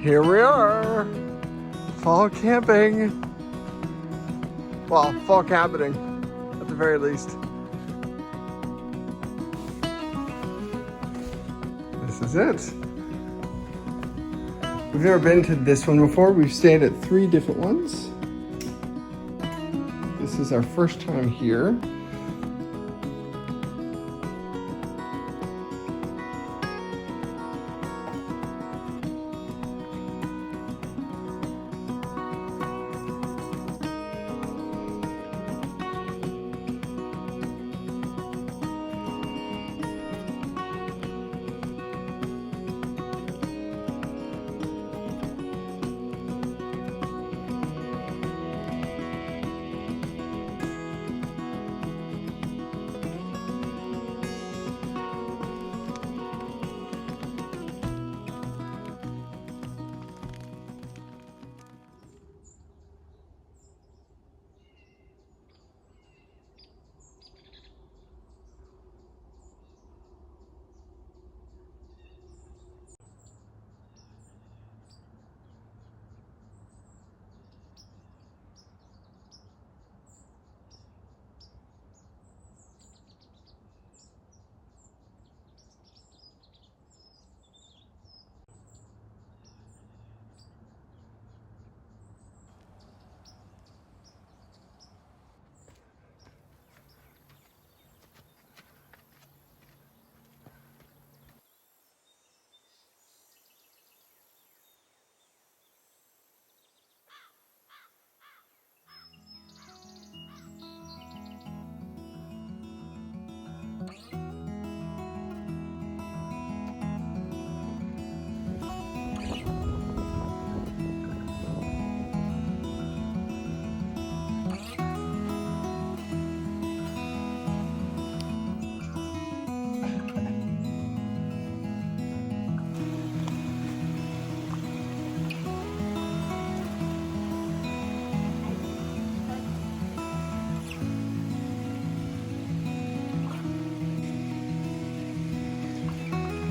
Here we are, fall camping. Well, fall cabbining, at the very least. This is it. We've never been to this one before. We've stayed at 3 different ones. This is our first time here.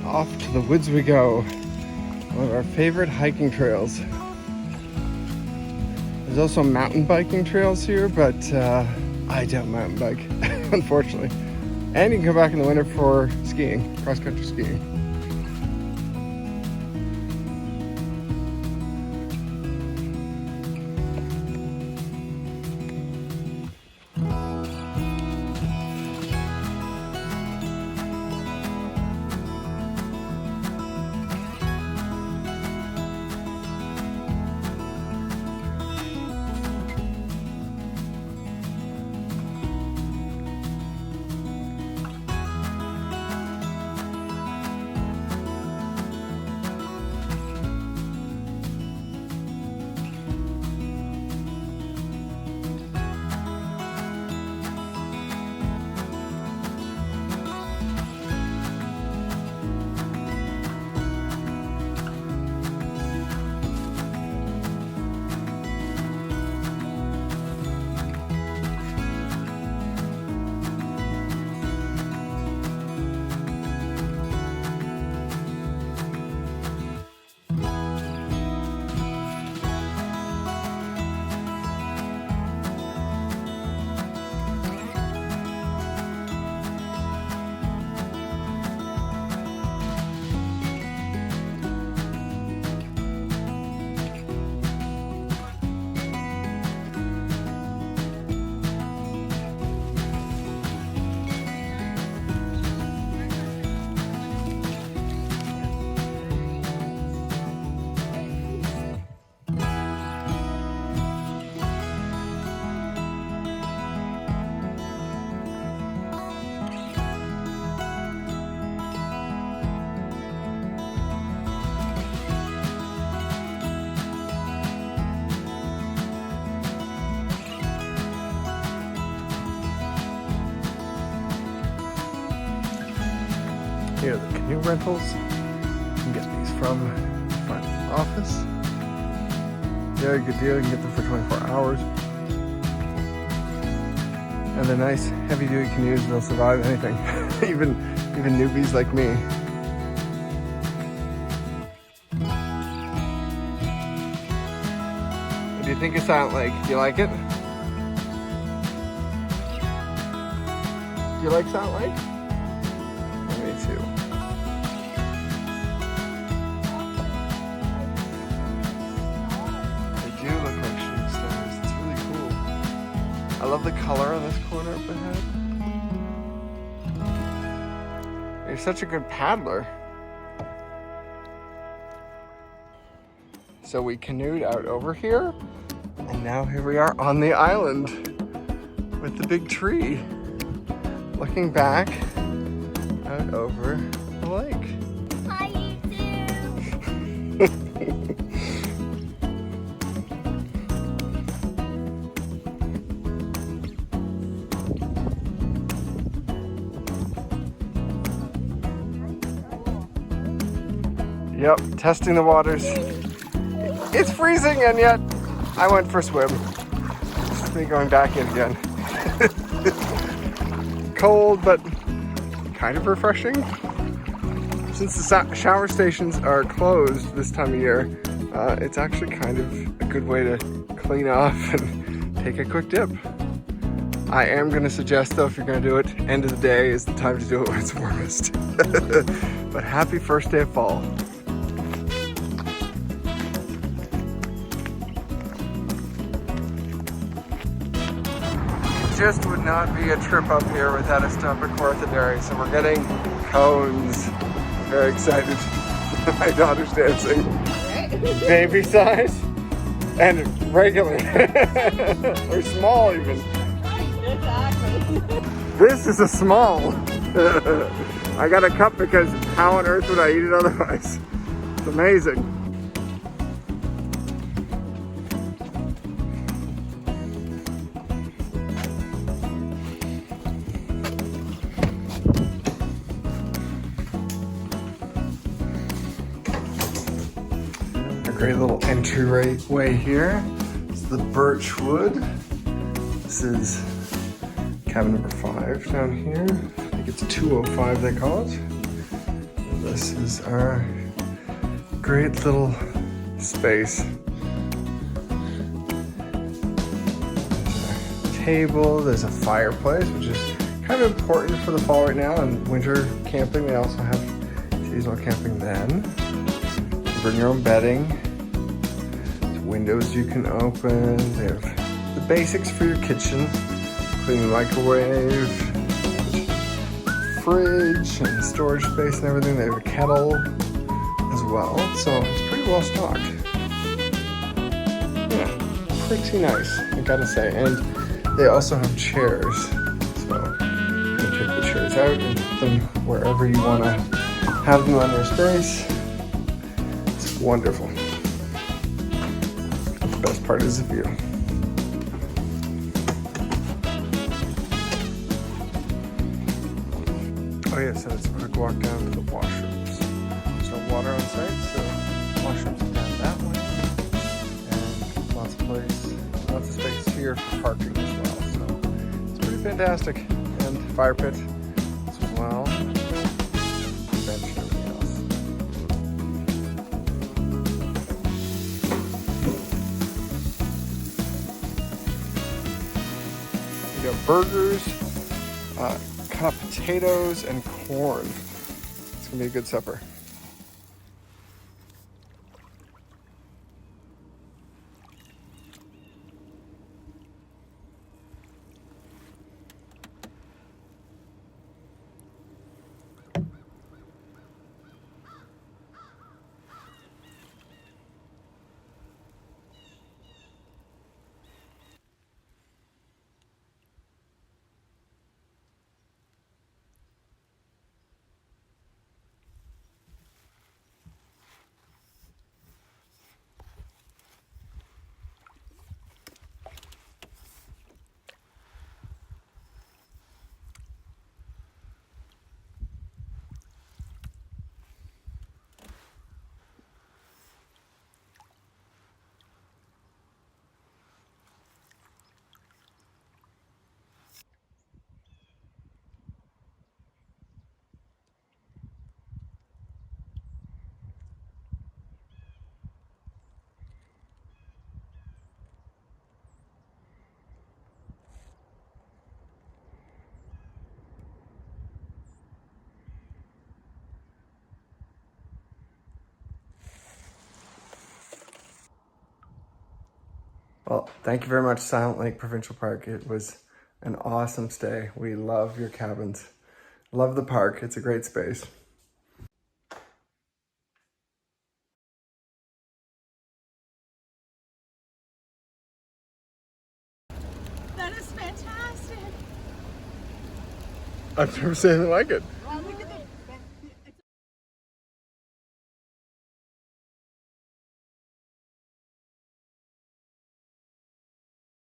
Off to the woods we go. One of our favorite hiking trails. There's also mountain biking trails here, but I don't mountain bike, unfortunately. And you can come back in the winter for skiing, cross-country skiing. Here are the canoe rentals. You can get these from the front office. Very good deal. You can get them for 24 hours. And they're nice, heavy-duty canoes. They'll survive anything, even newbies like me. do you think of Silent Lake? Do you like it? Do you like Silent Lake? Me too. They do look like shooting stars. It's really cool. I love the color on this corner of the head. You're such a good paddler. So we canoed out over here, and now here we are on the island with the big tree, looking back out over the lake. Hi, YouTube. Yep, testing the waters. It's freezing, and yet I went for a swim. This is me going back in again. Cold, but kind of refreshing. Since the shower stations are closed this time of year, it's actually kind of a good way to clean off and take a quick dip. I am going to suggest, though, if you're going to do it, end of the day is the time to do it when it's warmest. But happy first day of fall. Just would not be a trip up here without a stop at Kawartha Dairy, so we're getting cones. Very excited. My daughter's dancing. Baby size and regular or small even. This is a small. I got a cup because how on earth would I eat it otherwise? It's amazing. Great little entryway here. It's the birch wood. This is cabin number 5 down here. I think it's 205 they call it. And this is our great little space. There's a table, there's a fireplace, which is kind of important for the fall right now, and winter camping. They also have seasonal camping then. Bring your own bedding. Windows you can open. They have the basics for your kitchen, including microwave, fridge, and storage space and everything. They have a kettle as well, so it's pretty well stocked. Yeah, pretty nice, I gotta say. And they also have chairs, so you can take the chairs out and put them wherever you want to have them on your space. It's wonderful. Best part is the view. Oh yes, and it's a quick walk down to the washrooms. There's no water on site, so washrooms are down that way. And lots of space here for parking as well. So it's pretty fantastic. And fire pit as well. Bench and everything else. We got burgers, cut up potatoes, and corn. It's gonna be a good supper. Well, thank you very much, Silent Lake Provincial Park. It was an awesome stay. We love your cabins. Love the park. It's a great space. That is fantastic. I've never seen anything like it.